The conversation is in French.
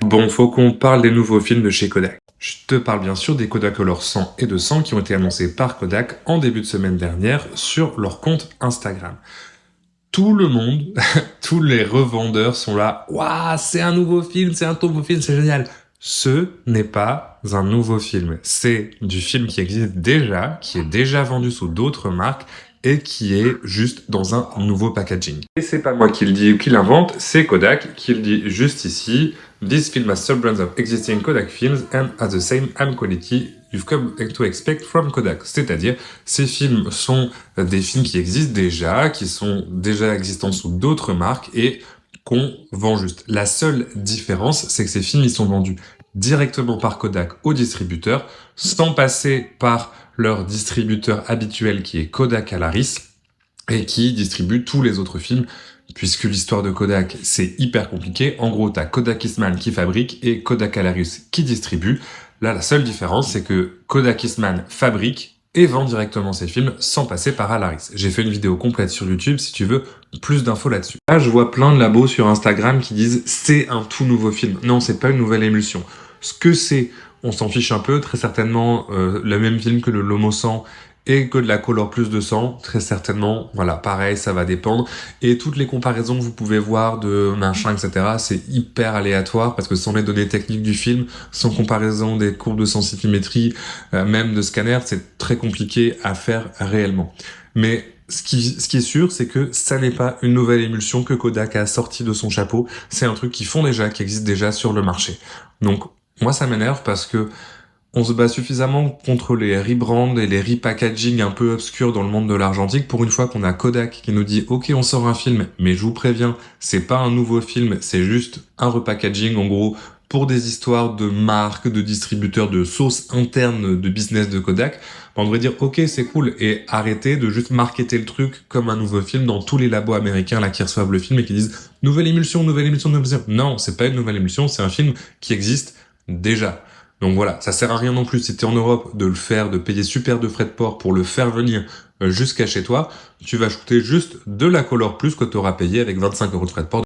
Bon, faut qu'on parle des nouveaux films de chez Kodak. Je te parle bien sûr des Kodacolor 100 et 200 qui ont été annoncés par Kodak en début de semaine dernière sur leur compte Instagram. Tout le monde, tous les revendeurs sont là. Waouh, c'est un nouveau film, c'est un nouveau film, c'est génial. Ce n'est pas un nouveau film. C'est du film qui existe déjà, qui est déjà vendu sous d'autres marques et qui est juste dans un nouveau packaging. Et c'est pas moi qui le dis ou qui l'invente, c'est Kodak qui le dit juste ici. This film has sub-brands of existing Kodak films and has the same high quality you've come to expect from Kodak. C'est-à-dire, ces films sont des films qui existent déjà, qui sont déjà existants sous d'autres marques et qu'on vend juste. La seule différence, c'est que ces films, ils sont vendus directement par Kodak aux distributeurs, sans passer par leur distributeur habituel qui est Kodak Alaris, et qui distribue tous les autres films, puisque l'histoire de Kodak, c'est hyper compliqué. En gros, t'as Kodak Eastman qui fabrique et Kodak Alaris qui distribue. Là, la seule différence, c'est que Kodak Eastman fabrique et vend directement ses films sans passer par Alaris. J'ai fait une vidéo complète sur YouTube si tu veux plus d'infos là-dessus. Là, je vois plein de labos sur Instagram qui disent « c'est un tout nouveau film ». Non, c'est pas une nouvelle émulsion. Ce que c'est, on s'en fiche un peu, très certainement le même film que le Lomo 100 et que de la Color Plus 200, très certainement, voilà, pareil, ça va dépendre. Et toutes les comparaisons que vous pouvez voir de machin, etc., c'est hyper aléatoire, parce que sans les données techniques du film, sans comparaison des courbes de sensitimétrie, même de scanner, c'est très compliqué à faire réellement. Mais ce qui est sûr, c'est que ça n'est pas une nouvelle émulsion que Kodak a sorti de son chapeau, c'est un truc qu'ils font déjà, qui existe déjà sur le marché. Donc, moi, ça m'énerve parce que on se bat suffisamment contre les rebrands et les repackaging un peu obscurs dans le monde de l'argentique pour une fois qu'on a Kodak qui nous dit « Ok, on sort un film, mais je vous préviens, c'est pas un nouveau film, c'est juste un repackaging en gros pour des histoires de marques, de distributeurs, de sauces internes de business de Kodak. » On devrait dire « Ok, c'est cool » et arrêter de juste marketer le truc comme un nouveau film dans tous les labos américains là qui reçoivent le film et qui disent « Nouvelle émulsion, nouvelle émulsion, nouvelle émulsion ». Non, c'est pas une nouvelle émulsion, c'est un film qui existe déjà. Donc voilà, ça sert à rien non plus si t'es en Europe de le faire, de payer super de frais de port pour le faire venir jusqu'à chez toi. Tu vas ajouter juste de la Color Plus que tu auras payé avec 25 € de frais de port.